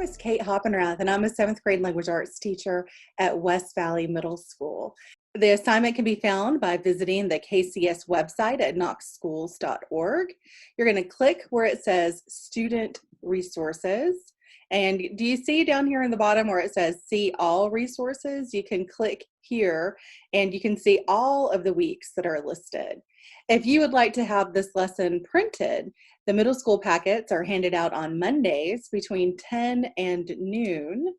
is Kate Hoppenrath, and I'm a 7th grade language arts teacher at West Valley Middle School. The assignment can be found by visiting the KCS website at knoxschools.org. You're going to click where it says Student Resources. And do you see down here in the bottom where it says See All Resources? You can click here and you can see all of the weeks that are listed. If you would like to have this lesson printed, the middle school packets are handed out on Mondays between 10 and noon.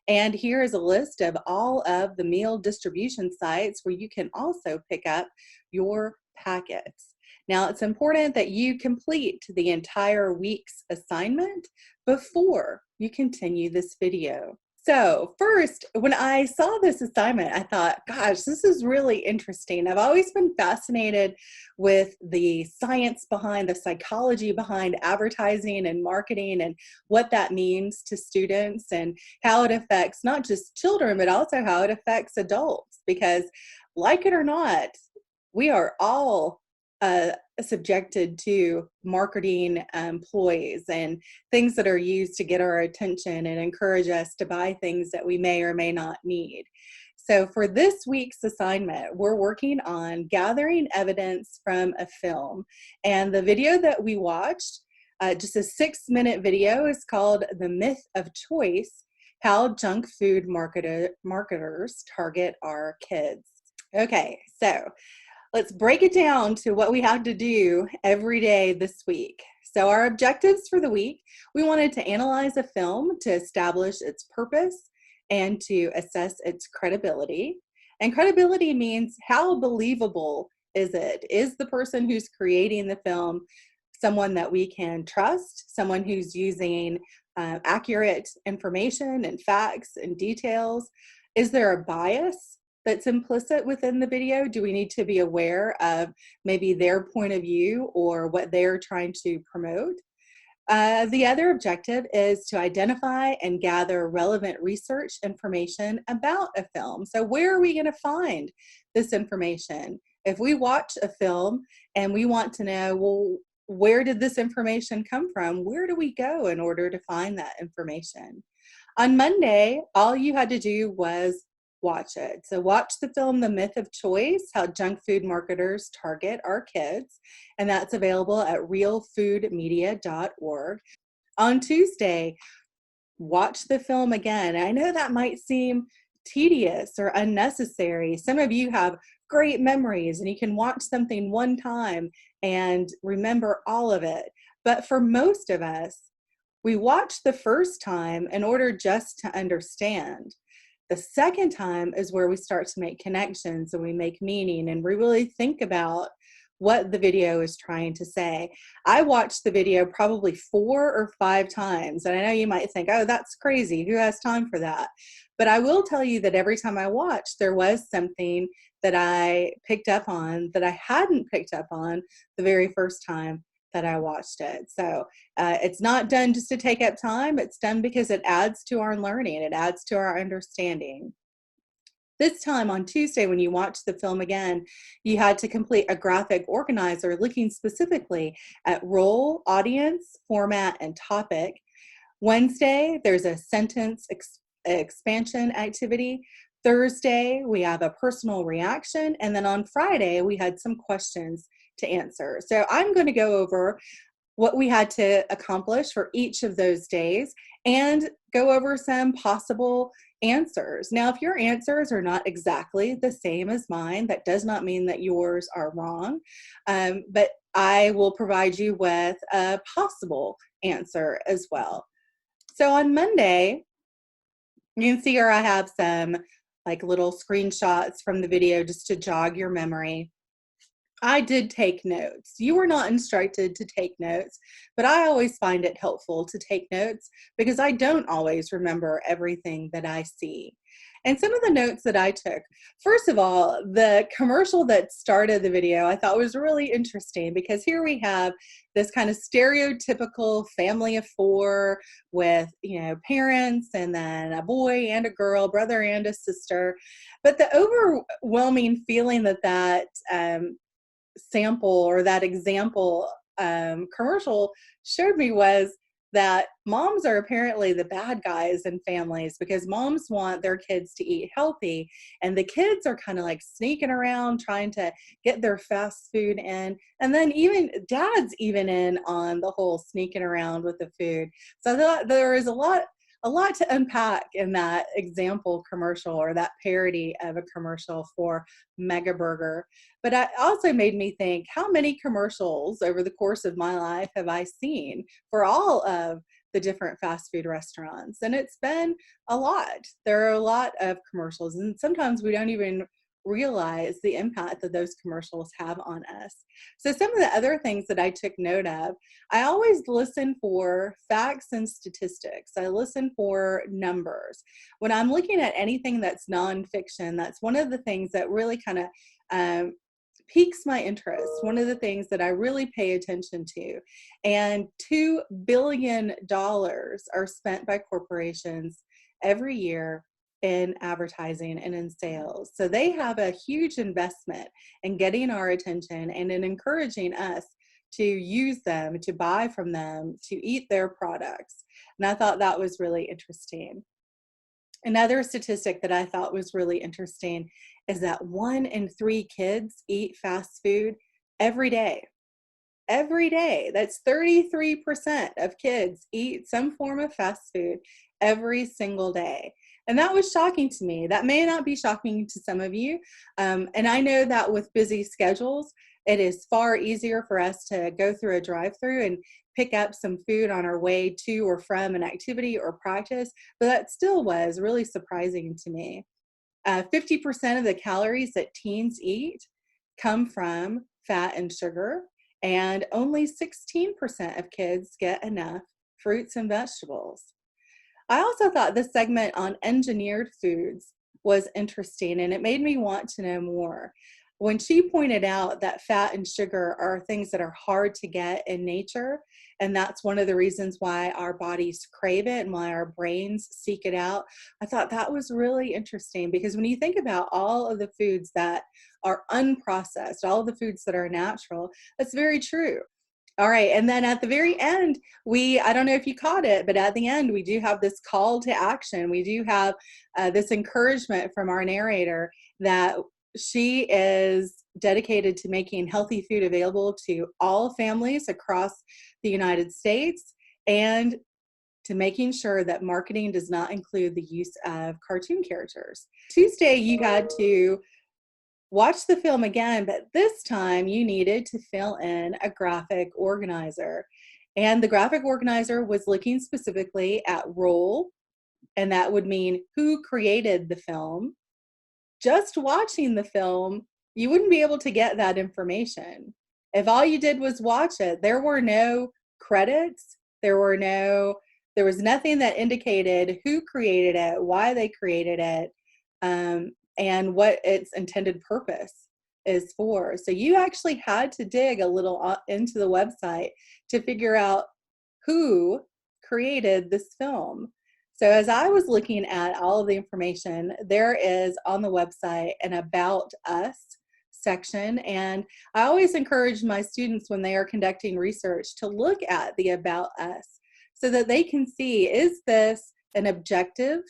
And here is a list of all of the meal distribution sites where you can also pick up your packets. Now, it's important that you complete the entire week's assignment before you continue this video. So first, when I saw this assignment, I thought, gosh, this is really interesting. I've always been fascinated with the science behind, the psychology behind advertising and marketing and what that means to students and how it affects not just children, but also how it affects adults. Because like it or not, we are all subjected to marketing ploys and things that are used to get our attention and encourage us to buy things that we may or may not need. So for this week's assignment, we're working on gathering evidence from a film. And the video that we watched, just a 6-minute video, is called The Myth of Choice: How Junk Food Marketers Target Our Kids. Okay, so let's break it down to what we have to do every day this week. So our objectives for the week, we wanted to analyze a film to establish its purpose and to assess its credibility. And credibility means how believable is it? Is the person who's creating the film someone that we can trust, someone who's using accurate information and facts and details? Is there a bias that's implicit within the video? Do we need to be aware of maybe their point of view or what they're trying to promote? The other objective is to identify and gather relevant research information about a film. So where are we going to find this information? If we watch a film and we want to know, well, where did this information come from? Where do we go in order to find that information? On Monday, all you had to do was watch it. So watch the film The Myth of Choice: How Junk Food Marketers Target Our Kids, and that's available at realfoodmedia.org. On Tuesday, watch the film again. I know that might seem tedious or unnecessary. Some of you have great memories and you can watch something one time and remember all of it. But for most of us, we watch the first time in order just to understand. The second time is where we start to make connections and we make meaning and we really think about what the video is trying to say. I watched the video probably 4 or 5 times, and I know you might think, oh, that's crazy. Who has time for that? But I will tell you that every time I watched, there was something that I picked up on that I hadn't picked up on the very first time that I watched it. So it's not done just to take up time. It's done because it adds to our learning. It adds to our understanding. This time on Tuesday, when you watch the film again, you had to complete a graphic organizer looking specifically at role, audience, format, and topic. Wednesday, there's a sentence expansion activity. Thursday, we have a personal reaction. And then on Friday, we had some questions to answer. So I'm going to go over what we had to accomplish for each of those days and go over some possible answers. Now, if your answers are not exactly the same as mine, that does not mean that yours are wrong, but I will provide you with a possible answer as well. So on Monday, you can see here I have some like little screenshots from the video just to jog your memory. I did take notes. You were not instructed to take notes, but I always find it helpful to take notes because I don't always remember everything that I see. And some of the notes that I took, first of all, the commercial that started the video I thought was really interesting because here we have this kind of stereotypical family of 4 with, parents and then a boy and a girl, brother and a sister. But the overwhelming feeling that sample or that example commercial showed me was that moms are apparently the bad guys in families because moms want their kids to eat healthy, and the kids are kind of like sneaking around trying to get their fast food in. And then even dad's even in on the whole sneaking around with the food. So I thought there is a lot to unpack in that example commercial, or that parody of a commercial for Mega Burger. But it also made me think, how many commercials over the course of my life have I seen for all of the different fast food restaurants? And it's been a lot. There are a lot of commercials, and sometimes we don't even realize the impact that those commercials have on us. So some of the other things that I took note of, I always listen for facts and statistics. I listen for numbers. When I'm looking at anything that's nonfiction, that's one of the things that really kind of piques my interest, one of the things that I really pay attention to. And $2 billion are spent by corporations every year in advertising and in sales. So they have a huge investment in getting our attention and in encouraging us to use them, to buy from them, to eat their products. And I thought that was really interesting. Another statistic that I thought was really interesting is that 1 in 3 kids eat fast food every day. Every day. That's 33% of kids eat some form of fast food every single day. And that was shocking to me. That may not be shocking to some of you. And I know that with busy schedules, it is far easier for us to go through a drive-through and pick up some food on our way to or from an activity or practice, but that still was really surprising to me. 50% of the calories that teens eat come from fat and sugar, and only 16% of kids get enough fruits and vegetables. I also thought this segment on engineered foods was interesting, and it made me want to know more. When she pointed out that fat and sugar are things that are hard to get in nature, and that's one of the reasons why our bodies crave it and why our brains seek it out, I thought that was really interesting, because when you think about all of the foods that are unprocessed, all of the foods that are natural, that's very true. All right, and then at the very end, I don't know if you caught it, but at the end, we do have this call to action. We do have this encouragement from our narrator that she is dedicated to making healthy food available to all families across the United States, and to making sure that marketing does not include the use of cartoon characters. Tuesday, you had to watch the film again, but this time you needed to fill in a graphic organizer. And the graphic organizer was looking specifically at role, and that would mean who created the film. Just watching the film, you wouldn't be able to get that information. If all you did was watch it, there were no credits, there was nothing that indicated who created it, why they created it, and what its intended purpose is for. So you actually had to dig a little into the website to figure out who created this film. So as I was looking at all of the information, there is on the website an About Us section. And I always encourage my students when they are conducting research to look at the About Us so that they can see, is this an objective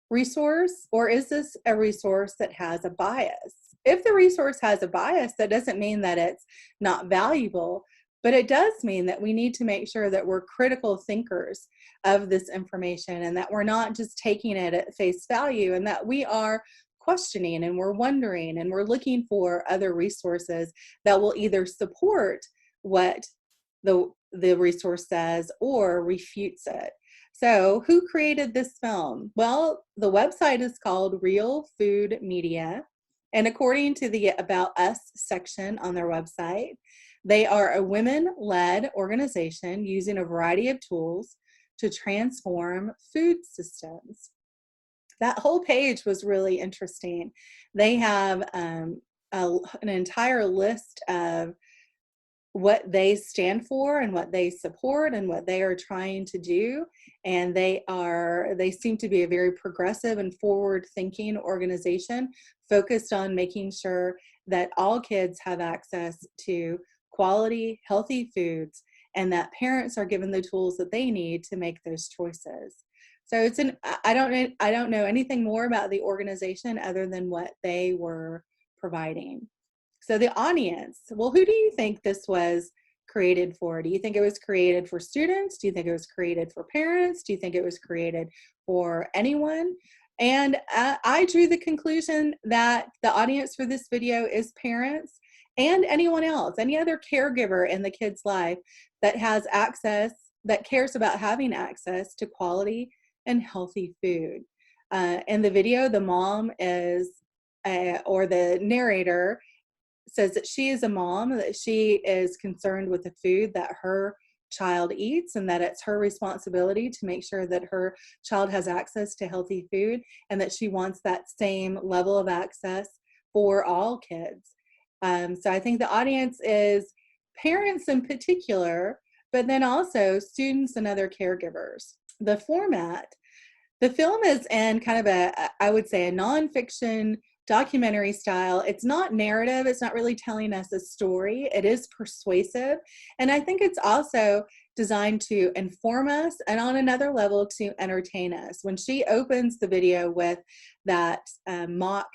resource, or is this a resource that has a bias? If the resource has a bias, that doesn't mean that it's not valuable, but it does mean that we need to make sure that we're critical thinkers of this information, and that we're not just taking it at face value, and that we are questioning and we're wondering and we're looking for other resources that will either support what the resource says or refutes it. So who created this film? Well, the website is called Real Food Media. And according to the About Us section on their website, they are a women-led organization using a variety of tools to transform food systems. That whole page was really interesting. They have an entire list of what they stand for and what they support and what they are trying to do. And they seem to be a very progressive and forward-thinking organization focused on making sure that all kids have access to quality, healthy foods, and that parents are given the tools that they need to make those choices. So I don't know anything more about the organization other than what they were providing. So the audience, well, who do you think this was created for? Do you think it was created for students? Do you think it was created for parents? Do you think it was created for anyone? And I drew the conclusion that the audience for this video is parents and anyone else, any other caregiver in the kid's life that has access, that cares about having access to quality and healthy food. In the video, the mom is, or the narrator says that she is a mom, that she is concerned with the food that her child eats, and that it's her responsibility to make sure that her child has access to healthy food, and that she wants that same level of access for all kids. So I think the audience is parents in particular, but then also students and other caregivers. The format, the film is in kind of I would say, a nonfiction documentary style. It's not narrative. It's not really telling us a story. It is persuasive. And I think it's also designed to inform us and on another level to entertain us. When she opens the video with that mock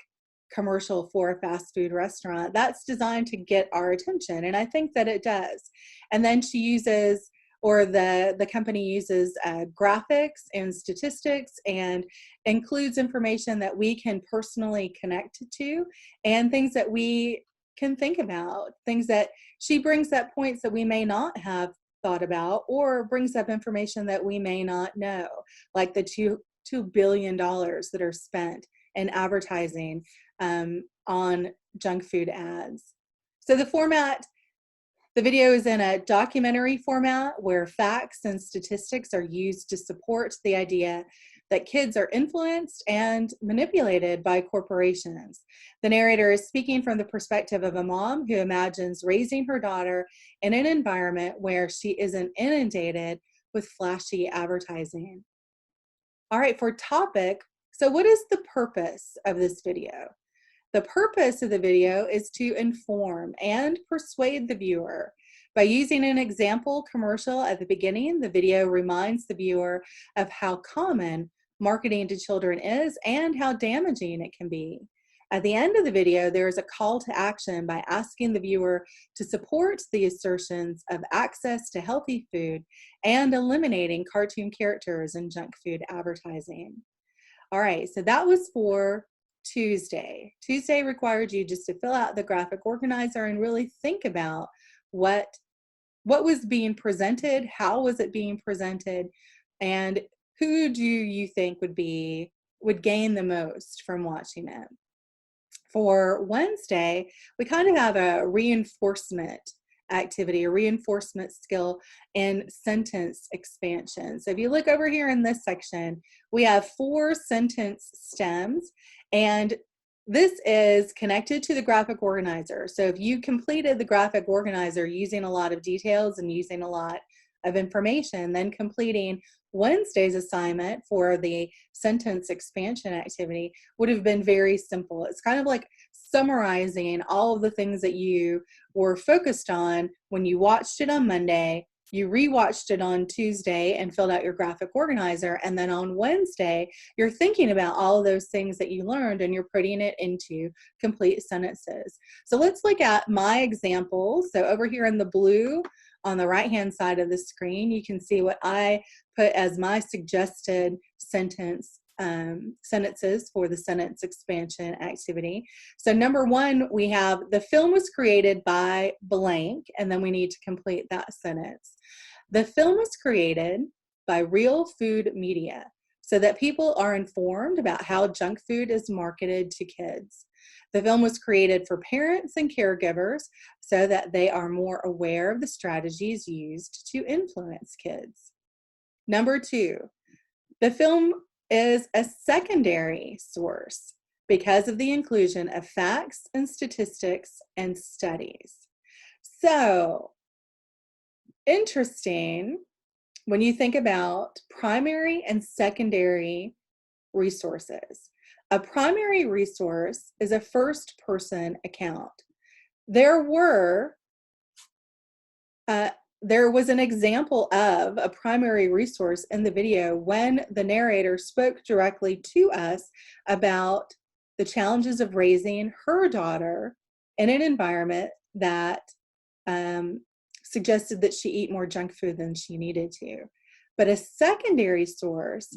commercial for a fast food restaurant, that's designed to get our attention. And I think that it does. And then she uses, or the company uses graphics and statistics and includes information that we can personally connect to and things that we can think about, things that she brings up points that we may not have thought about, or brings up information that we may not know, like the $2 billion that are spent in advertising on junk food ads. So the format, the video is in a documentary format where facts and statistics are used to support the idea that kids are influenced and manipulated by corporations. The narrator is speaking from the perspective of a mom who imagines raising her daughter in an environment where she isn't inundated with flashy advertising. All right, for topic, so what is the purpose of this video? The purpose of the video is to inform and persuade the viewer. By using an example commercial at the beginning, the video reminds the viewer of how common marketing to children is and how damaging it can be. At the end of the video, there is a call to action by asking the viewer to support the assertions of access to healthy food and eliminating cartoon characters in junk food advertising. All right, so that was for Tuesday. Tuesday required you just to fill out the graphic organizer and really think about what was being presented, how was it being presented, and who do you think would gain the most from watching it. For Wednesday, we kind of have a reinforcement activity, a reinforcement skill in sentence expansion. So if you look over here in this section, we have 4 sentence stems, and this is connected to the graphic organizer. So if you completed the graphic organizer using a lot of details and using a lot of information, then completing Wednesday's assignment for the sentence expansion activity would have been very simple. It's kind of like summarizing all of the things that you were focused on when you watched it on Monday, you rewatched it on Tuesday and filled out your graphic organizer, and then on Wednesday, you're thinking about all of those things that you learned and you're putting it into complete sentences. So let's look at my examples. So over here in the blue on the right-hand side of the screen, you can see what I put as my suggested sentences for the sentence expansion activity. So number 1, we have the film was created by blank, and then we need to complete that sentence. The film was created by Real Food Media so that people are informed about how junk food is marketed to kids. The film was created for parents and caregivers so that they are more aware of the strategies used to influence kids. Number 2, the film is a secondary source because of the inclusion of facts and statistics and studies. So, interesting when you think about primary and secondary resources. A primary resource is a first-person account. There were there was an example of a primary resource in the video when the narrator spoke directly to us about the challenges of raising her daughter in an environment that suggested that she eat more junk food than she needed to. But a secondary source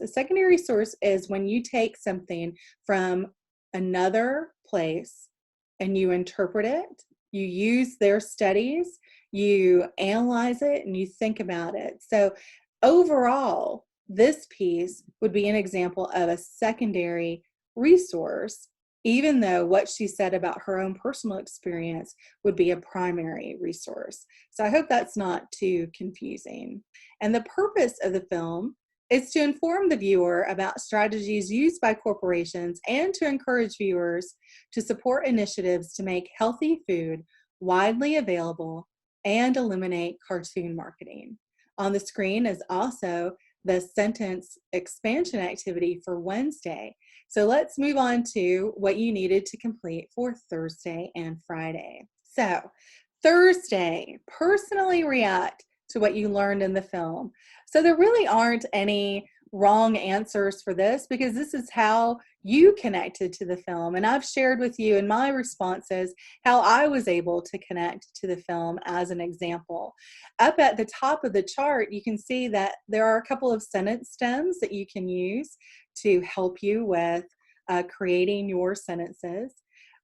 is when you take something from another place and you interpret it, you use their studies, you analyze it, and you think about it. So overall, this piece would be an example of a secondary resource, even though what she said about her own personal experience would be a primary resource. So I hope that's not too confusing. And the purpose of the film is to inform the viewer about strategies used by corporations and to encourage viewers to support initiatives to make healthy food widely available and eliminate cartoon marketing. On the screen is also the sentence expansion activity for Wednesday. So let's move on to what you needed to complete for Thursday and Friday. So Thursday, personally react to what you learned in the film. So there really aren't any wrong answers for this because this is how you connected to the film. And I've shared with you in my responses how I was able to connect to the film as an example. Up at the top of the chart, you can see that there are a couple of sentence stems that you can use to help you with creating your sentences.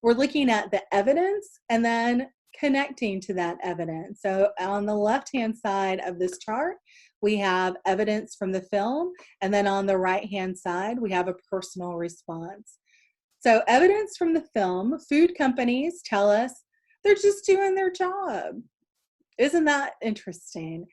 We're looking at the evidence and then connecting to that evidence. So on the left-hand side of this chart, we have evidence from the film, and then on the right-hand side, we have a personal response. So evidence from the film, food companies tell us they're just doing their job. Isn't that interesting?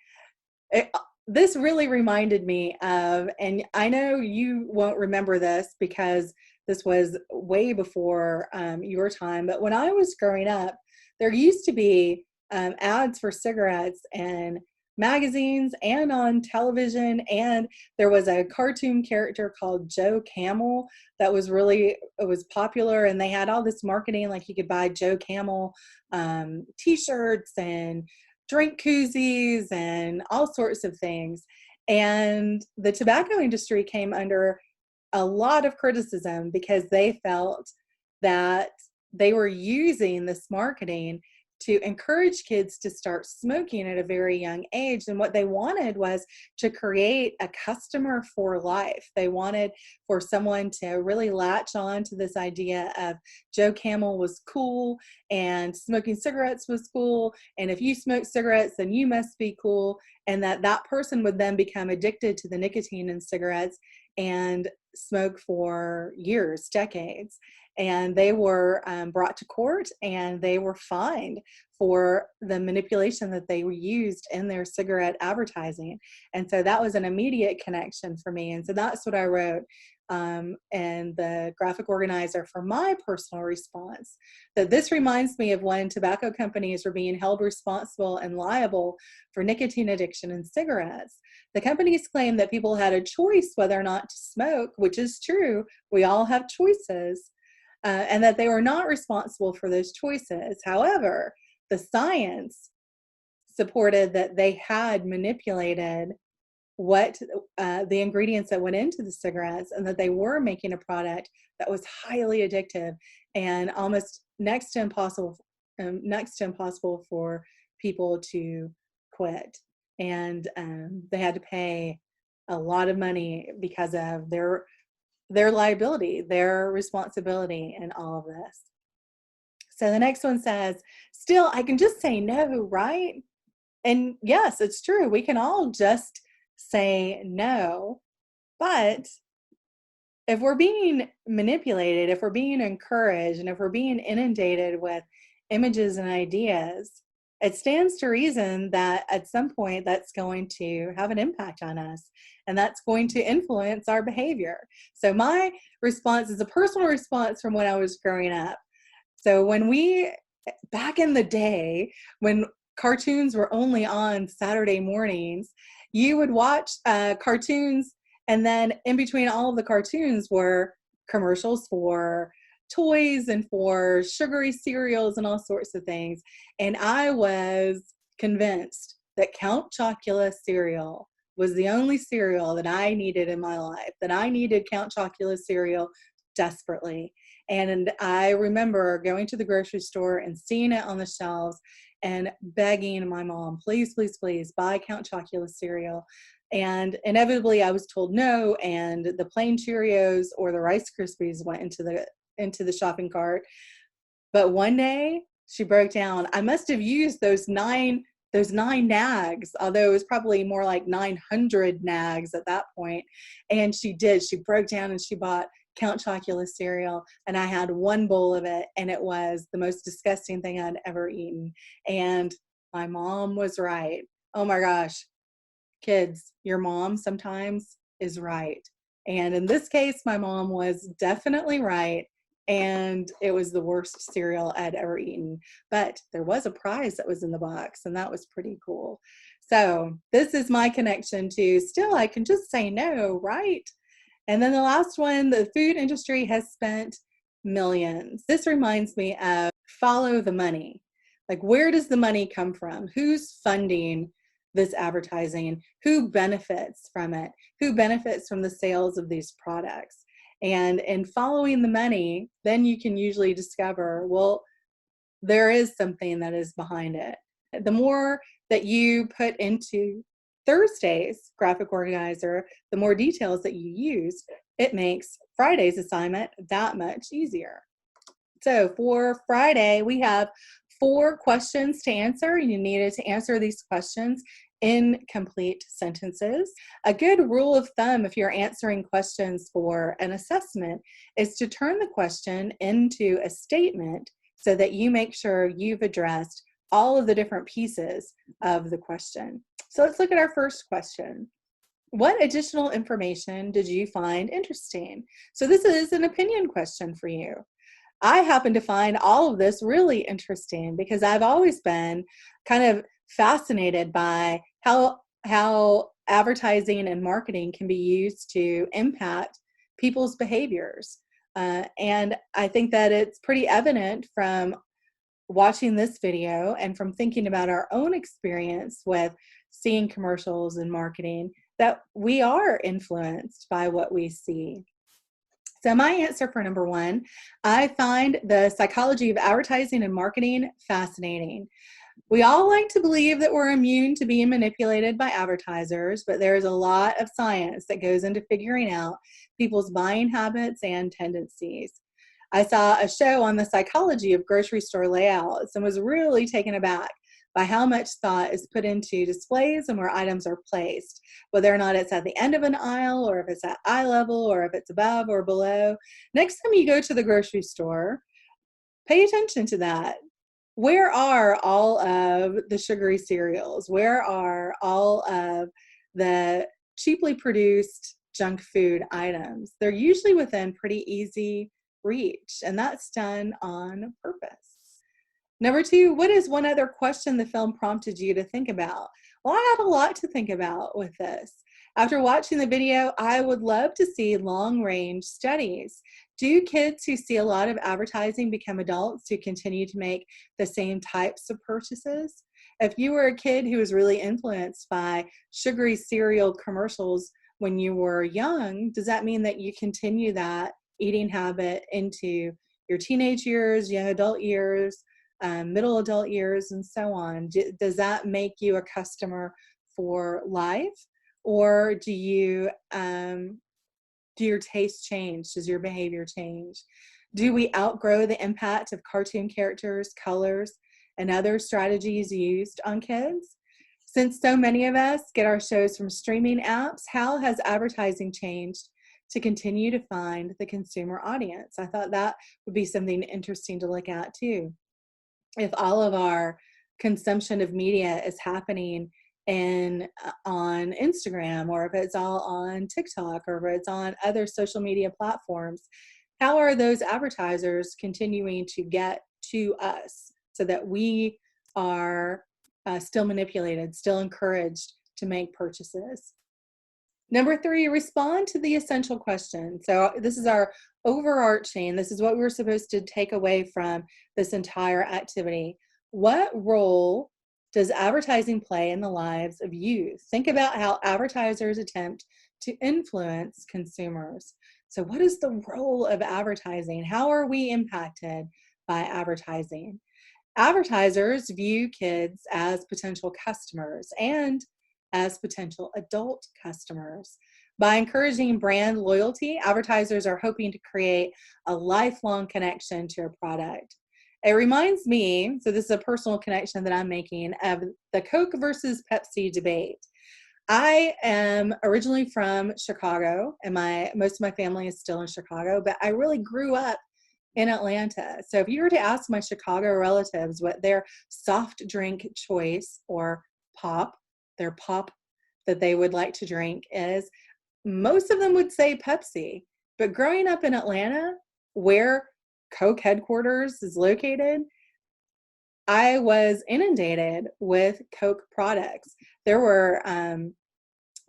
This really reminded me of, and I know you won't remember this because this was way before your time, but when I was growing up, there used to be ads for cigarettes in magazines and on television, and there was a cartoon character called Joe Camel that was it was popular, and they had all this marketing, like you could buy Joe Camel t-shirts and drink koozies and all sorts of things. And the tobacco industry came under a lot of criticism because they felt that they were using this marketing to encourage kids to start smoking at a very young age. And what they wanted was to create a customer for life. They wanted for someone to really latch on to this idea of Joe Camel was cool and smoking cigarettes was cool. And if you smoke cigarettes, then you must be cool. And that person would then become addicted to the nicotine in cigarettes and smoke for years, decades. And they were brought to court and they were fined for the manipulation that they used in their cigarette advertising. And so that was an immediate connection for me. And so that's what I wrote and the graphic organizer for my personal response, that this reminds me of when tobacco companies were being held responsible and liable for nicotine addiction in cigarettes. The companies claimed that people had a choice whether or not to smoke, which is true. We all have choices. And that they were not responsible for those choices. However, the science supported that they had manipulated what the ingredients that went into the cigarettes, and that they were making a product that was highly addictive and almost next to impossible for people to quit. And they had to pay a lot of money because of their liability, their responsibility in all of this. So the next one says, still, I can just say no, right? And yes, it's true. We can all just say no. But if we're being manipulated, if we're being encouraged, and if we're being inundated with images and ideas, it stands to reason that at some point that's going to have an impact on us, and that's going to influence our behavior. So my response is a personal response from when I was growing up. So back in the day, when cartoons were only on Saturday mornings, you would watch cartoons, and then in between all of the cartoons were commercials for toys and for sugary cereals and all sorts of things. And I was convinced that Count Chocula cereal was the only cereal that I needed in my life, that I needed Count Chocula cereal desperately. And I remember going to the grocery store and seeing it on the shelves and begging my mom, please, please, please buy Count Chocula cereal. And inevitably I was told no, and the plain Cheerios or the Rice Krispies went into the shopping cart. But one day she broke down. I must have used those nine nags, although it was probably more like 900 nags at that point. And she did. She broke down and she bought Count Chocula cereal, and I had one bowl of it, and it was the most disgusting thing I'd ever eaten. And my mom was right. Oh my gosh, kids, your mom sometimes is right. And in this case, my mom was definitely right. And it was the worst cereal I'd ever eaten. But there was a prize that was in the box, and that was pretty cool. So this is my connection to still I can just say no, right? And then the last one, the food industry has spent millions. This reminds me of follow the money. Like, where does the money come from? Who's funding this advertising? Who benefits from it? Who benefits from the sales of these products? And in following the money, then you can usually discover, well, there is something that is behind it. The more that you put into Thursday's graphic organizer, the more details that you use, it makes Friday's assignment that much easier. So for Friday, we have 4 questions to answer. You needed to answer these questions in complete sentences. A good rule of thumb if you're answering questions for an assessment is to turn the question into a statement so that you make sure you've addressed all of the different pieces of the question. So let's look at our first question. What additional information did you find interesting? So this is an opinion question for you. I happen to find all of this really interesting because I've always been kind of fascinated by how advertising and marketing can be used to impact people's behaviors. And I think that it's pretty evident from watching this video and from thinking about our own experience with seeing commercials and marketing that we are influenced by what we see. So my answer for number 1, I find the psychology of advertising and marketing fascinating. We all like to believe that we're immune to being manipulated by advertisers, but there's a lot of science that goes into figuring out people's buying habits and tendencies. I saw a show on the psychology of grocery store layouts and was really taken aback by how much thought is put into displays and where items are placed, whether or not it's at the end of an aisle or if it's at eye level or if it's above or below. Next time you go to the grocery store, pay attention to that. Where are all of the sugary cereals? Where are all of the cheaply produced junk food items? They're usually within pretty easy reach, and that's done on purpose. Number 2, what is one other question the film prompted you to think about? Well, I had a lot to think about with this. After watching the video, I would love to see long-range studies. Do kids who see a lot of advertising become adults who continue to make the same types of purchases? If you were a kid who was really influenced by sugary cereal commercials when you were young, does that mean that you continue that eating habit into your teenage years, young adult years, middle adult years, and so on? Does that make you a customer for life? Or do your taste change? Does your behavior change? Do we outgrow the impact of cartoon characters, colors, and other strategies used on kids? Since so many of us get our shows from streaming apps, how has advertising changed to continue to find the consumer audience? I thought that would be something interesting to look at too. If all of our consumption of media is happening on Instagram, or if it's all on TikTok, or if it's on other social media platforms, how are those advertisers continuing to get to us so that we are still manipulated, still encouraged to make purchases? Number 3, respond to the essential question. So this is our overarching, this is what we're supposed to take away from this entire activity. What role does advertising play in the lives of youth? Think about how advertisers attempt to influence consumers. So what is the role of advertising? How are we impacted by advertising? Advertisers view kids as potential customers and as potential adult customers. By encouraging brand loyalty, advertisers are hoping to create a lifelong connection to a product. It reminds me, so this is a personal connection that I'm making, of the Coke versus Pepsi debate. I am originally from Chicago, and most of my family is still in Chicago, but I really grew up in Atlanta. So if you were to ask my Chicago relatives what their soft drink choice or their pop that they would like to drink is, most of them would say Pepsi. But growing up in Atlanta, where Coke headquarters is located, I was inundated with Coke products. There were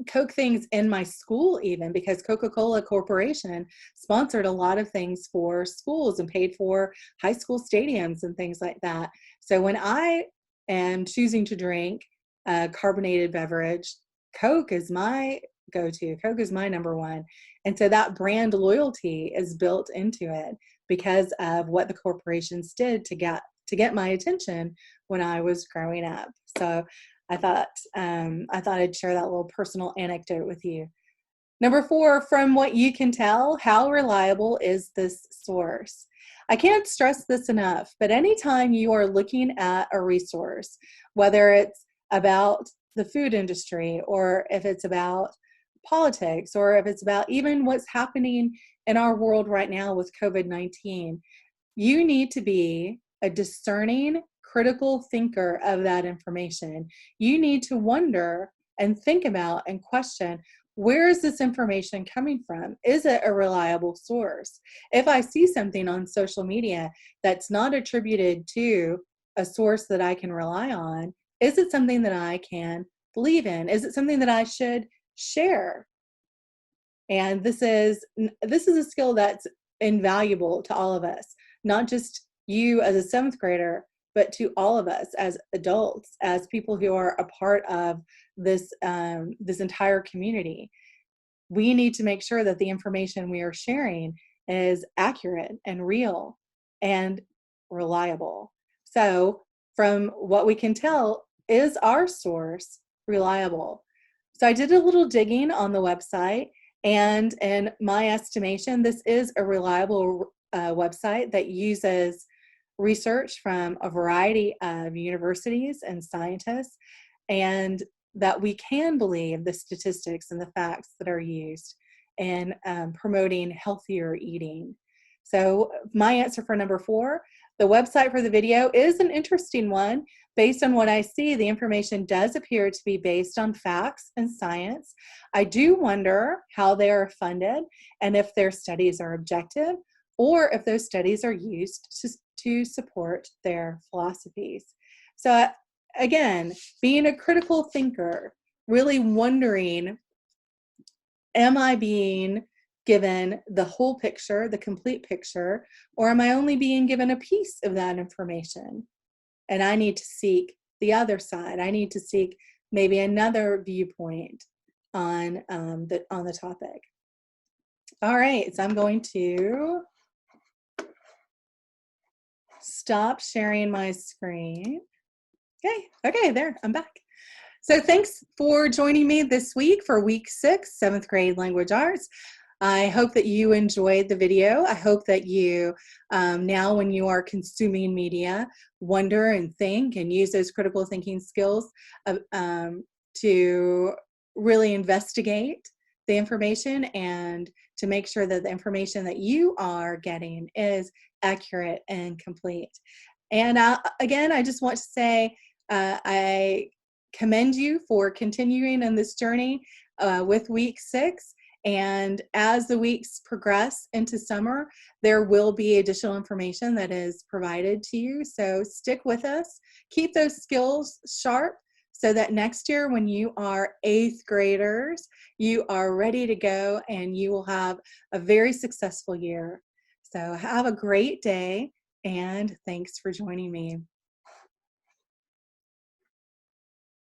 Coke things in my school, even because Coca-Cola Corporation sponsored a lot of things for schools and paid for high school stadiums and things like that. So when I am choosing to drink a carbonated beverage, Coke is my go-to. Coke is my number one. And so that brand loyalty is built into it because of what the corporations did to get my attention when I was growing up. So I thought I'd share that little personal anecdote with you. Number 4, from what you can tell, how reliable is this source? I can't stress this enough, but anytime you are looking at a resource, whether it's about the food industry or if it's about politics or if it's about even what's happening in our world right now with COVID-19, you need to be a discerning, critical thinker of that information. You need to wonder and think about and question, where is this information coming from? Is it a reliable source? If I see something on social media that's not attributed to a source that I can rely on, is it something that I can believe in? Is it something that I should share? And this is a skill that's invaluable to all of us, not just you as a 7th grader, but to all of us as adults, as people who are a part of this entire community. We need to make sure that the information we are sharing is accurate and real and reliable. So from what we can tell, is our source reliable? So I did a little digging on the website, and in my estimation, this is a reliable website that uses research from a variety of universities and scientists, and that we can believe the statistics and the facts that are used in promoting healthier eating. So my answer for number 4, the website for the video is an interesting one. Based on what I see, the information does appear to be based on facts and science. I do wonder how they are funded and if their studies are objective or if those studies are used to support their philosophies. So again, being a critical thinker, really wondering, am I being given the whole picture, the complete picture, or am I only being given a piece of that information? And I need to seek the other side. I need to seek maybe another viewpoint on the topic. All right, so I'm going to stop sharing my screen. Okay, there, I'm back. So thanks for joining me this week for week 6, 7th grade language arts. I hope that you enjoyed the video. I hope that you, now when you are consuming media, wonder and think and use those critical thinking skills to really investigate the information and to make sure that the information that you are getting is accurate and complete. And again, I just want to say I commend you for continuing on this journey with week 6. And as the weeks progress into summer, there will be additional information that is provided to you. So stick with us, keep those skills sharp so that next year when you are 8th graders, you are ready to go and you will have a very successful year. So have a great day and thanks for joining me.